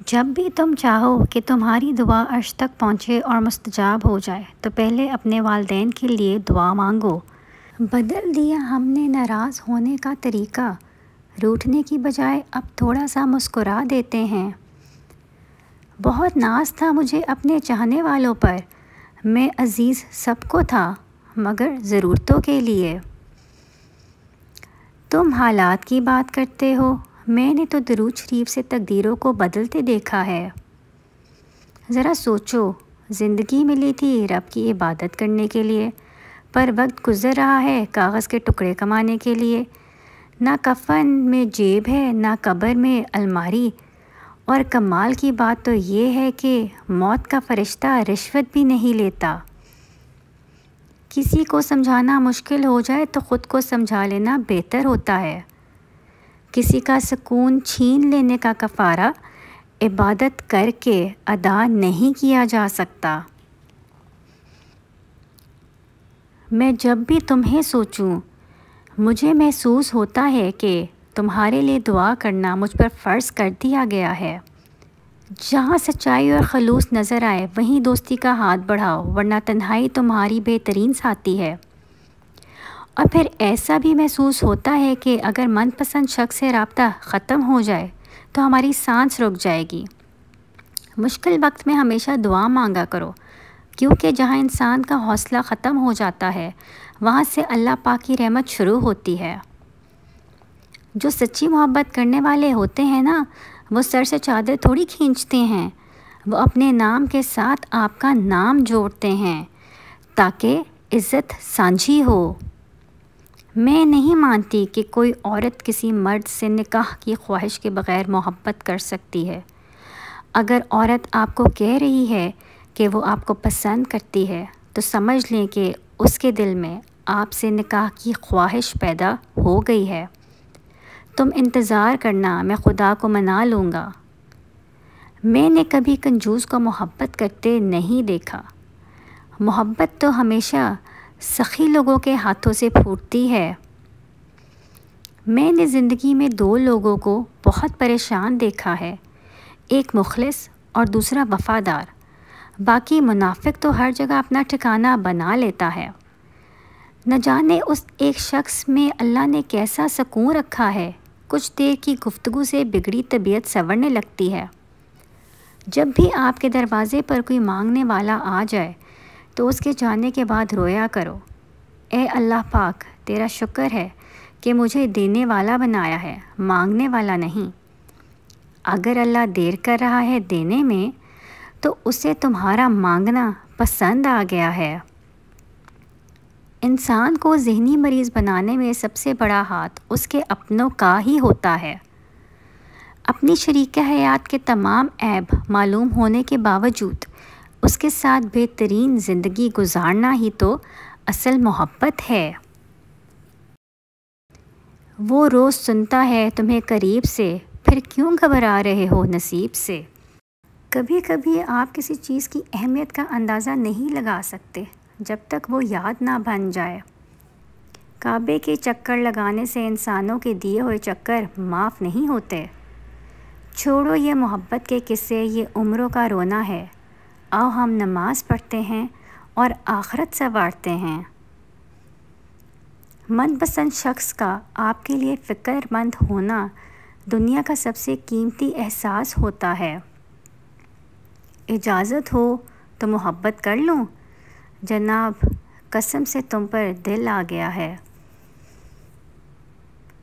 جب بھی تم چاہو کہ تمہاری دعا عرش تک پہنچے اور مستجاب ہو جائے تو پہلے اپنے والدین کے لیے دعا مانگو۔ بدل دیا ہم نے ناراض ہونے کا طریقہ، روٹھنے کی بجائے اب تھوڑا سا مسکرا دیتے ہیں۔ بہت ناز تھا مجھے اپنے چاہنے والوں پر، میں عزیز سب کو تھا مگر ضرورتوں کے لیے۔ تم حالات کی بات کرتے ہو، میں نے تو درود شریف سے تقدیروں کو بدلتے دیکھا ہے۔ ذرا سوچو، زندگی ملی تھی رب کی عبادت کرنے کے لیے، پر وقت گزر رہا ہے کاغذ کے ٹکڑے کمانے کے لیے۔ نہ کفن میں جیب ہے نہ قبر میں الماری، اور کمال کی بات تو یہ ہے کہ موت کا فرشتہ رشوت بھی نہیں لیتا۔ کسی کو سمجھانا مشکل ہو جائے تو خود کو سمجھا لینا بہتر ہوتا ہے۔ کسی کا سکون چھین لینے کا کفارہ عبادت کر کے ادا نہیں کیا جا سکتا۔ میں جب بھی تمہیں سوچوں مجھے محسوس ہوتا ہے کہ تمہارے لیے دعا کرنا مجھ پر فرض کر دیا گیا ہے۔ جہاں سچائی اور خلوص نظر آئے وہیں دوستی کا ہاتھ بڑھاؤ، ورنہ تنہائی تمہاری بہترین ساتھی ہے۔ اور پھر ایسا بھی محسوس ہوتا ہے کہ اگر من پسند شخص سے رابطہ ختم ہو جائے تو ہماری سانس رک جائے گی۔ مشکل وقت میں ہمیشہ دعا مانگا کرو، کیونکہ جہاں انسان کا حوصلہ ختم ہو جاتا ہے وہاں سے اللہ پاک کی رحمت شروع ہوتی ہے۔ جو سچی محبت کرنے والے ہوتے ہیں نا، وہ سر سے چادر تھوڑی کھینچتے ہیں، وہ اپنے نام کے ساتھ آپ کا نام جوڑتے ہیں تاکہ عزت سانجھی ہو۔ میں نہیں مانتی کہ کوئی عورت کسی مرد سے نکاح کی خواہش کے بغیر محبت کر سکتی ہے۔ اگر عورت آپ کو کہہ رہی ہے کہ وہ آپ کو پسند کرتی ہے تو سمجھ لیں کہ اس کے دل میں آپ سے نکاح کی خواہش پیدا ہو گئی ہے۔ تم انتظار کرنا، میں خدا کو منا لوں گا۔ میں نے کبھی کنجوس کو محبت کرتے نہیں دیکھا۔ محبت تو ہمیشہ سخی لوگوں کے ہاتھوں سے پھوٹتی ہے۔ میں نے زندگی میں دو لوگوں کو بہت پریشان دیکھا ہے، ایک مخلص اور دوسرا وفادار۔ باقی منافق تو ہر جگہ اپنا ٹھکانہ بنا لیتا ہے۔ نہ جانے اس ایک شخص میں اللہ نے کیسا سکون رکھا ہے، کچھ دیر کی گفتگو سے بگڑی طبیعت سنورنے لگتی ہے۔ جب بھی آپ کے دروازے پر کوئی مانگنے والا آ جائے تو اس کے جانے کے بعد رویا کرو، اے اللہ پاک تیرا شکر ہے کہ مجھے دینے والا بنایا ہے، مانگنے والا نہیں۔ اگر اللہ دیر کر رہا ہے دینے میں تو اسے تمہارا مانگنا پسند آ گیا ہے۔ انسان کو ذہنی مریض بنانے میں سب سے بڑا ہاتھ اس کے اپنوں کا ہی ہوتا ہے۔ اپنی شریک حیات کے تمام عیب معلوم ہونے کے باوجود اس کے ساتھ بہترین زندگی گزارنا ہی تو اصل محبت ہے۔ وہ روز سنتا ہے تمہیں قریب سے، پھر کیوں گھبرا رہے ہو نصیب سے۔ کبھی کبھی آپ کسی چیز کی اہمیت کا اندازہ نہیں لگا سکتے جب تک وہ یاد نہ بن جائے۔ کعبے کے چکر لگانے سے انسانوں کے دیے ہوئے چکر معاف نہیں ہوتے۔ چھوڑو یہ محبت کے قصے، یہ عمروں کا رونا ہے۔ آؤ ہم نماز پڑھتے ہیں اور آخرت سنوارتے ہیں۔ من پسند شخص کا آپ کے لیے فکر مند ہونا دنیا کا سب سے قیمتی احساس ہوتا ہے۔ اجازت ہو تو محبت کر لوں جناب، قسم سے تم پر دل آ گیا ہے۔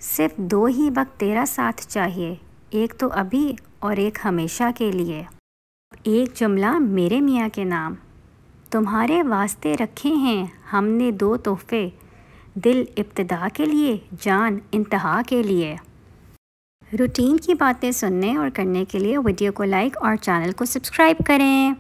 صرف دو ہی وقت تیرا ساتھ چاہیے، ایک تو ابھی اور ایک ہمیشہ کے لیے۔ ایک جملہ میرے میاں کے نام، تمہارے واسطے رکھے ہیں ہم نے دو تحفے، دل ابتدا کے لیے، جان انتہا کے لیے۔ روٹین کی باتیں سننے اور کرنے کے لیے ویڈیو کو لائک اور چینل کو سبسکرائب کریں۔